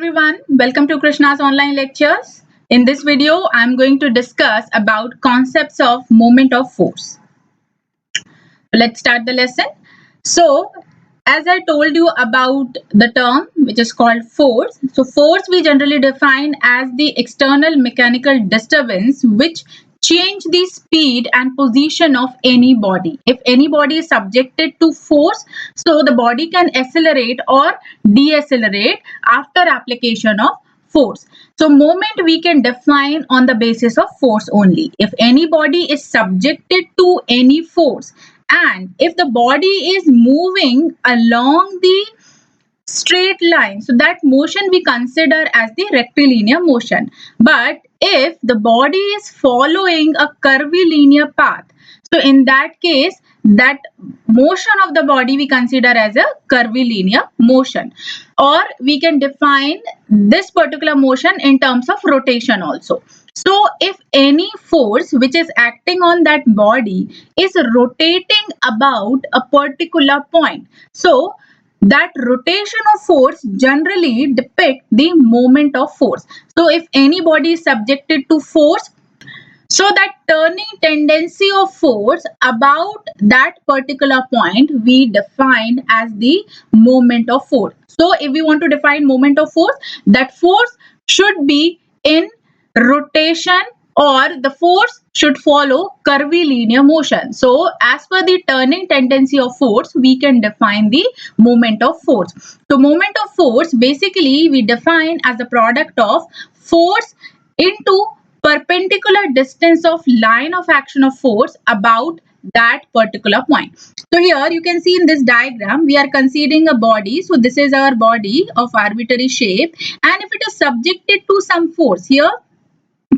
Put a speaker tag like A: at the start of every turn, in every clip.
A: everyone, welcome to Krishna's online lectures. In this video, I am going to discuss about concepts of moment of force. Let's start the lesson. So, as I told you about the term which is called force. So, force we generally define as the external mechanical disturbance which change the speed and position of any body. If any body is subjected to force, so the body can accelerate or decelerate after application of force. So moment we can define on the basis of force only. If any body is subjected to any force and if the body is moving along the straight line, so that motion we consider as the rectilinear motion. But if the body is following a curvilinear path, so in that case that motion of the body we consider as a curvilinear motion, or we can define this particular motion in terms of rotation also. So if any force which is acting on that body is rotating about a particular point, so that rotation of force generally depict the moment of force. So if any body is subjected to force, so that turning tendency of force about that particular point we define as the moment of force. So if we want to define moment of force, that force should be in rotation or the force should follow curvilinear motion. So as per the turning tendency of force, we can define the moment of force. So moment of force basically we define as the product of force into perpendicular distance of line of action of force about that particular point. So here you can see in this diagram we are considering a body. So this is our body of arbitrary shape, and if it is subjected to some force, here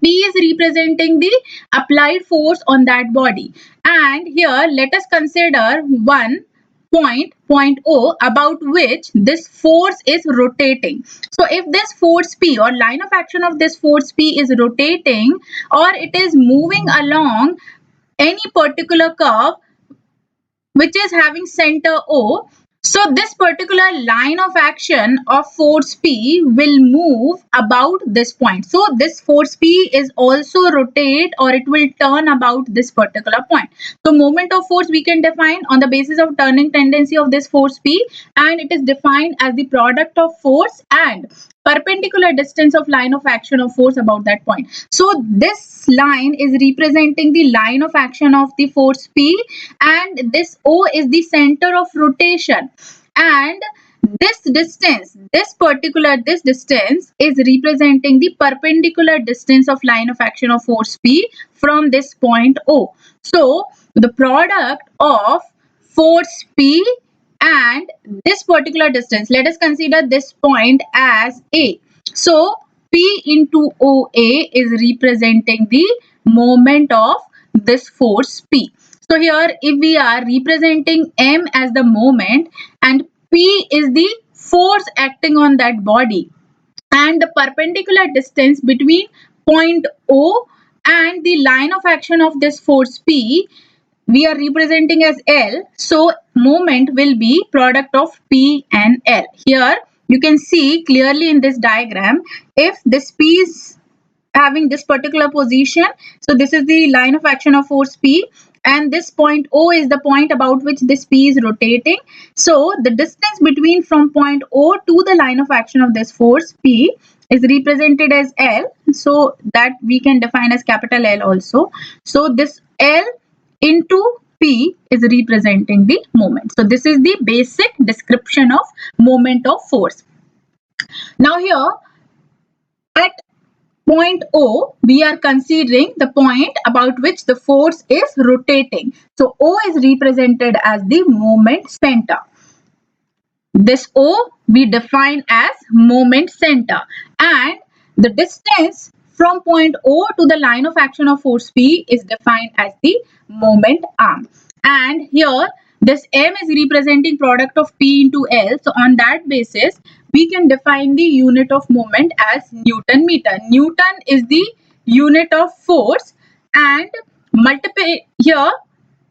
A: P is representing the applied force on that body, and here let us consider one point O about which this force is rotating. So if this force P or line of action of this force P is rotating or it is moving along any particular curve which is having center O, so this particular line of action of force P will move about this point. So this force P is also rotate or it will turn about this particular point. So moment of force we can define on the basis of turning tendency of this force P, and it is defined as the product of force and perpendicular distance of line of action of force about that point. So this line is representing the line of action of the force P, and this O is the center of rotation, and this distance is representing the perpendicular distance of line of action of force P from this point O. So the product of force P and this particular distance, let us consider this point as A. So P into OA is representing the moment of this force P. So here if we are representing M as the moment and P is the force acting on that body, and the perpendicular distance between point O and the line of action of this force P we are representing as L. So moment will be product of P and L. Here you can see clearly in this diagram, if this P is having this particular position, so this is the line of action of force P, and this point O is the point about which this P is rotating. So the distance between from point O to the line of action of this force P is represented as L, so that we can define as capital L also. So this L into P is representing the moment. So this is the basic description of moment of force. Now here at point O, we are considering the point about which the force is rotating. So O is represented as the moment center. This O we define as moment center, and the distance from point O to the line of action of force P is defined as the moment arm. And here this M is representing product of P into L. So on that basis we can define the unit of moment as Newton meter. Newton is the unit of force, and multiply here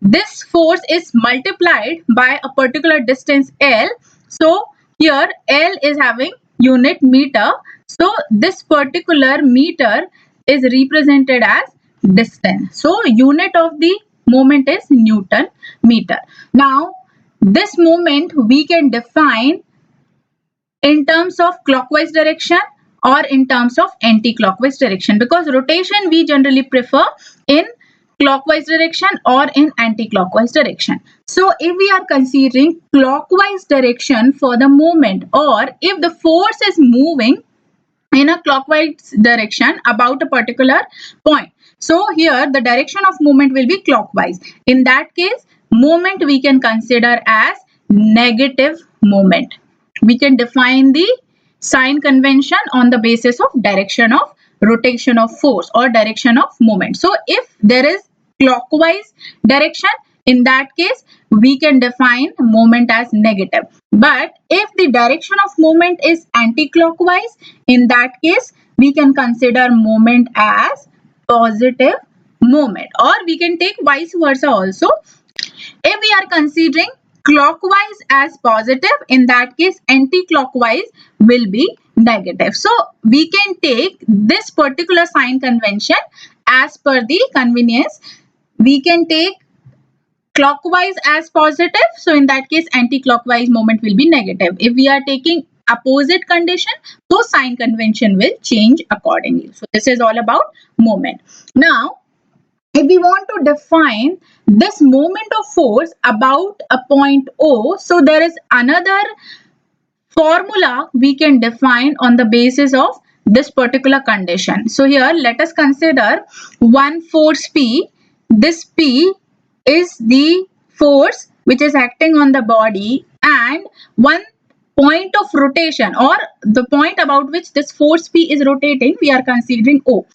A: this force is multiplied by a particular distance L. So here L is having unit meter. So this particular meter is represented as distance. So unit of the moment is Newton meter. Now this moment we can define in terms of clockwise direction or in terms of anti-clockwise direction, because rotation we generally prefer in clockwise direction or in anti-clockwise direction. So if we are considering clockwise direction for the moment, or if the force is moving in a clockwise direction about a particular point, so here the direction of movement will be clockwise. In that case, moment we can consider as negative moment. We can define the sign convention on the basis of direction of rotation of force or direction of movement. So if there is clockwise direction, in that case we can define moment as negative. But if the direction of movement is anti-clockwise, in that case we can consider moment as positive moment, or we can take vice versa also. If we are considering clockwise as positive, in that case anti-clockwise will be negative. So we can take this particular sign convention as per the convenience. We can take clockwise as positive, so in that case anti-clockwise moment will be negative. If we are taking opposite condition, so sign convention will change accordingly. So this is all about moment. Now if we want to define this moment of force about a point O, so there is another formula we can define on the basis of this particular condition. So here let us consider one force P. This P is the force which is acting on the body, and one point of rotation, or the point about which this force P is rotating, we are considering O.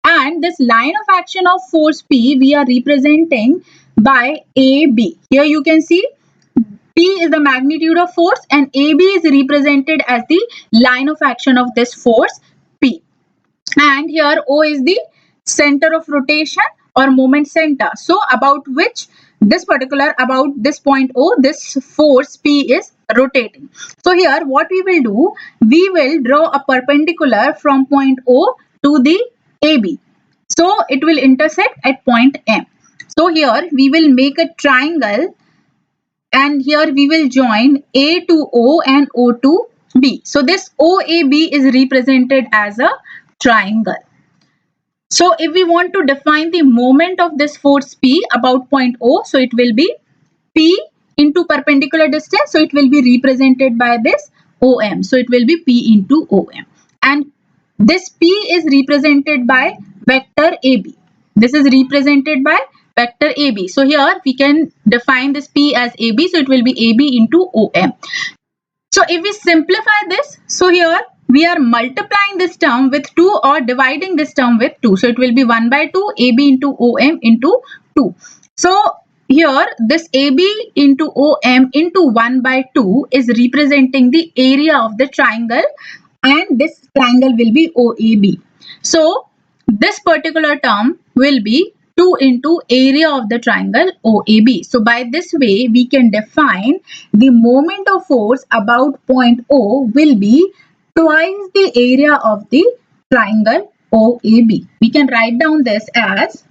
A: And this line of action of force P we are representing by AB. Here you can see P is the magnitude of force and AB is represented as the line of action of this force P. And here O is the center of rotation or moment center. So about which this particular, about this point O, this force P is rotating. So here what we will do, we will draw a perpendicular from point O to the AB. So it will intersect at point M. So here we will make a triangle, and here we will join A to O and O to B. So this OAB is represented as a triangle. So if we want to define the moment of this force P about point O, so it will be P into perpendicular distance. So it will be represented by this OM. So it will be P into OM. And this P is represented by vector AB. This is represented by vector AB. So here we can define this P as AB. So it will be AB into OM. So if we simplify this, so here we are multiplying this term with 2 or dividing this term with 2. So it will be 1 by 2 AB into OM into 2. So here this AB into OM into 1 by 2 is representing the area of the triangle, and this triangle will be OAB. So this particular term will be 2 into area of the triangle OAB. So by this way we can define the moment of force about point O will be twice the area of the triangle OAB. We can write down this as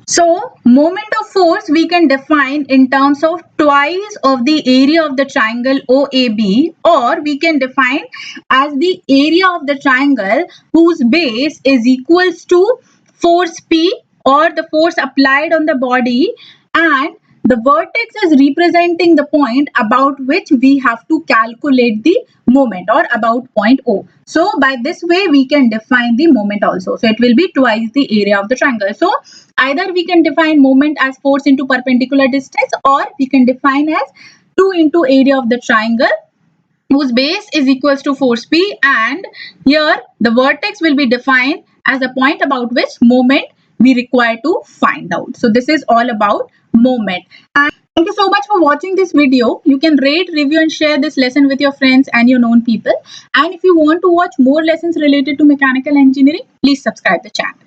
A: so moment of force we can define in terms of twice of the area of the triangle OAB, or we can define as the area of the triangle whose base is equals to force P, or the force applied on the body, and the vertex is representing the point about which we have to calculate the moment, or about point O. So by this way we can define the moment also. So it will be twice the area of the triangle. So either we can define moment as force into perpendicular distance, or we can define as 2 into area of the triangle whose base is equals to force P, and here the vertex will be defined as the point about which moment we require to find out. So this is all about moment. And thank you so much for watching this video. You can rate, review and share this lesson with your friends and your known people. And if you want to watch more lessons related to mechanical engineering, please subscribe the channel.